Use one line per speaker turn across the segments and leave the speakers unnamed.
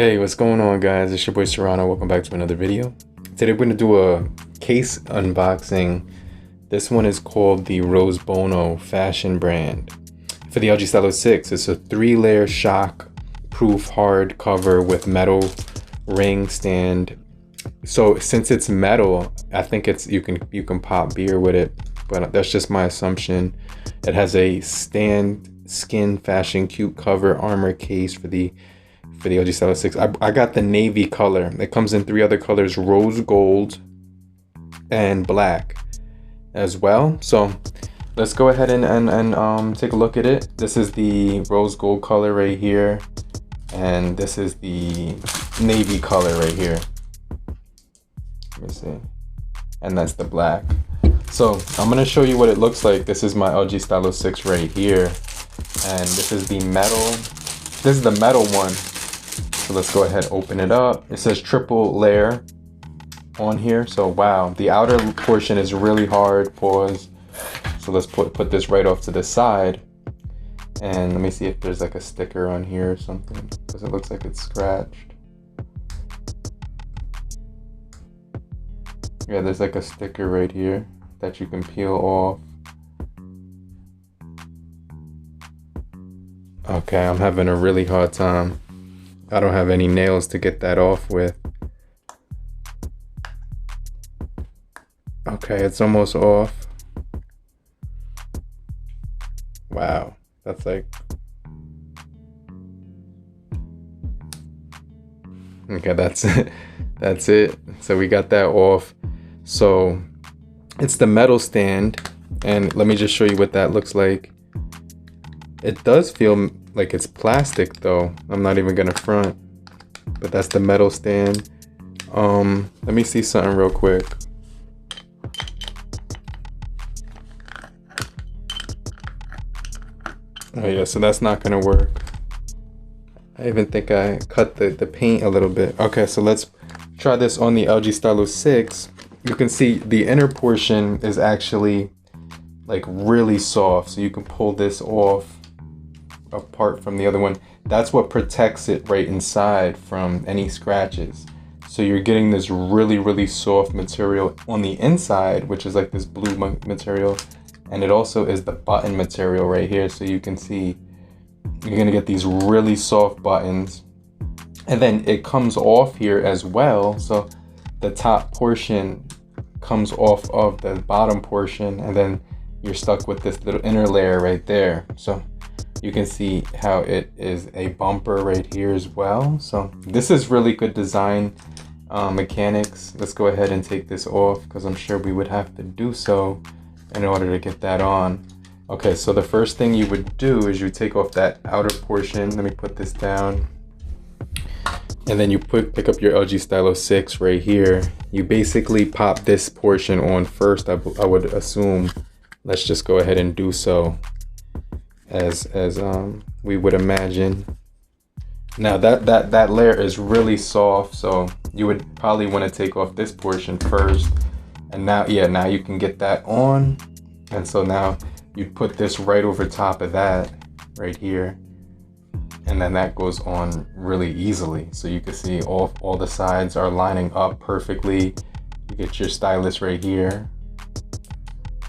Hey, what's going on, guys? It's your boy Serrano. Welcome back to another video. Today we're going to do a case unboxing. This one is called the Rosebono fashion brand. For the LG Stylo 6, it's a 3-layer shock-proof hard cover with metal ring stand. So since it's metal, I think you can pop beer with it, but that's just my assumption. It has a skin fashion cute cover armor case for the LG Stylo 6. I got the navy color. It comes in 3 other colors: rose gold and black as well. So let's go ahead and take a look at it. This is the rose gold color right here, and this is the navy color right here. Let me see. And that's the black. So I'm gonna show you what it looks like. This is my LG Stylo 6 right here, and this is the metal. This is the metal one. So let's go ahead and open it up. It says triple layer on here. So wow, the outer portion is really hard. Pause. So let's put this right off to the side. And let me see if there's like a sticker on here or something, because it looks like it's scratched. Yeah, there's like a sticker right here that you can peel off. Okay, I'm having a really hard time. I don't have any nails to get that off with. Okay, it's almost off. Wow, that's like... Okay, that's it. That's it. So we got that off. So it's the metal stand, and let me just show you what that looks like. It does feel like it's plastic though. I'm not even gonna front, but that's the metal stand. Let me see something real quick. Oh yeah, so that's not gonna work. I even think I cut the paint a little bit. Okay, so let's try this on the LG Stylo 6. You can see the inner portion is actually like really soft, so you can pull this off apart from the other one. That's what protects it right inside from any scratches. So you're getting this really soft material on the inside, which is like this blue material, and it also is the button material right here. So you can see you're gonna get these really soft buttons, and then it comes off here as well. So the top portion comes off of the bottom portion, and then you're stuck with this little inner layer right there. So you can see how it is a bumper right here as well. So this is really good design mechanics. Let's go ahead and take this off, because I'm sure we would have to do so in order to get that on. Okay, so the first thing you would do is you take off that outer portion. Let me put this down. And then you pick up your LG Stylo 6 right here. You basically pop this portion on first, I would assume. Let's just go ahead and do so as we would imagine. Now that layer is really soft, so you would probably want to take off this portion first. And now, yeah, now you can get that on. And so now you put this right over top of that right here, and then that goes on really easily. So you can see all the sides are lining up perfectly. You get your stylus right here,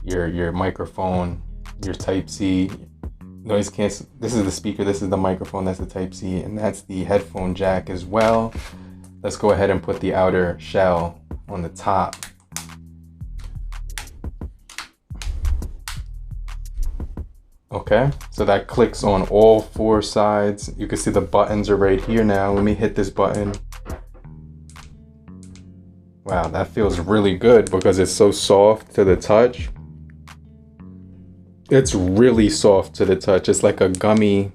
your microphone, your Type-C, noise cancel. This is the speaker, this is the microphone, that's the Type-C, and that's the headphone jack as well. Let's go ahead and put the outer shell on the top. Okay, so that clicks on all 4 sides. You can see the buttons are right here now. Let me hit this button. Wow, that feels really good because it's so soft to the touch. It's really soft to the touch. It's like a gummy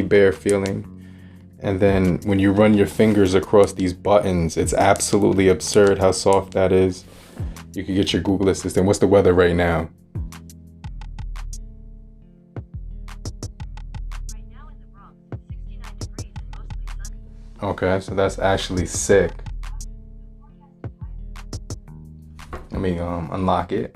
bear feeling. And then when you run your fingers across these buttons, it's absolutely absurd how soft that is. You can get your Google Assistant. What's the weather right now? Okay, so that's actually sick. Let me unlock it.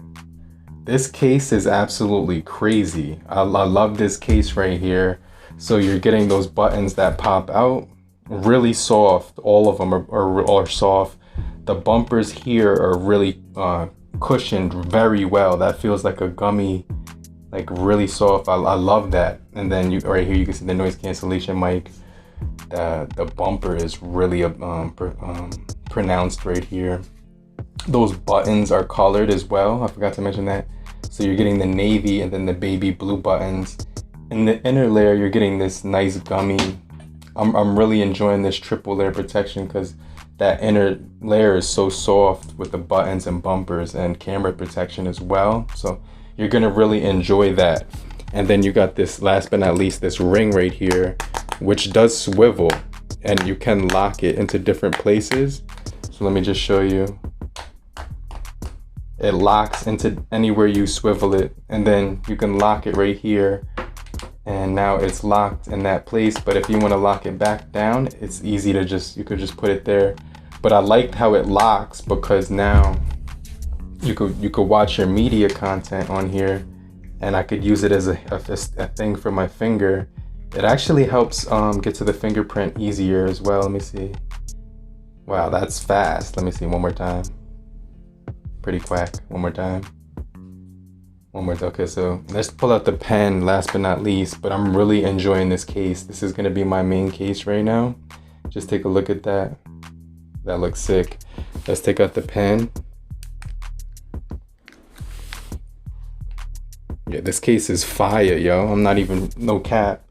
This case is absolutely crazy. I love this case right here. So you're getting those buttons that pop out, really soft. All of them are soft. The bumpers here are really cushioned very well. That feels like a gummy, like really soft. I love that. And then right here you can see the noise cancellation mic. The bumper is really pronounced right here. Those buttons are colored as well. I forgot to mention that. So you're getting the navy and then the baby blue buttons. In the inner layer, you're getting this nice gummy. I'm really enjoying this triple layer protection because that inner layer is so soft with the buttons and bumpers and camera protection as well. So you're gonna really enjoy that. And then you got this, last but not least, this ring right here, which does swivel and you can lock it into different places. So let me just show you. It locks into anywhere you swivel it, and then you can lock it right here. And now it's locked in that place. But if you want to lock it back down, it's easy to you could just put it there. But I liked how it locks because now you could watch your media content on here, and I could use it as a thing for my finger. It actually helps get to the fingerprint easier as well. Let me see. Wow, that's fast. Let me see one more time. Pretty quack. One more time. One more. Okay, so let's pull out the pen last but not least. But I'm really enjoying this case. This is gonna be my main case right now. Just take a look at that. That looks sick. Let's take out the pen. Yeah, this case is fire, yo. I'm not even, no cap.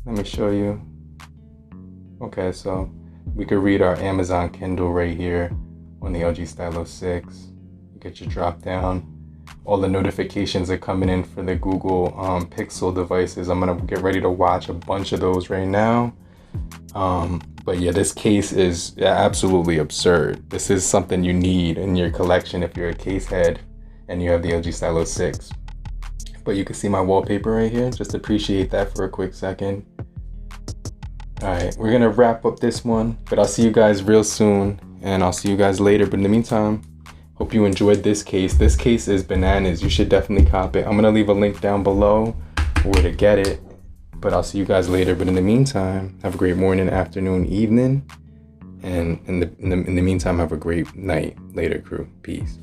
Let me show you. Okay, so we could read our Amazon Kindle right here on the LG Stylo 6. You get your drop down. All the notifications are coming in for the Google Pixel devices. I'm gonna get ready to watch a bunch of those right now. But yeah, this case is absolutely absurd. This is something you need in your collection if you're a case head and you have the LG Stylo 6. But you can see my wallpaper right here. Just appreciate that for a quick second. All right, we're gonna wrap up this one, but I'll see you guys real soon, and I'll see you guys later. But in the meantime, hope you enjoyed this case. This case is bananas. You should definitely cop it. I'm gonna leave a link down below where to get it, but I'll see you guys later. But in the meantime, have a great morning, afternoon, evening, and in the meantime, have a great night later, crew. Peace.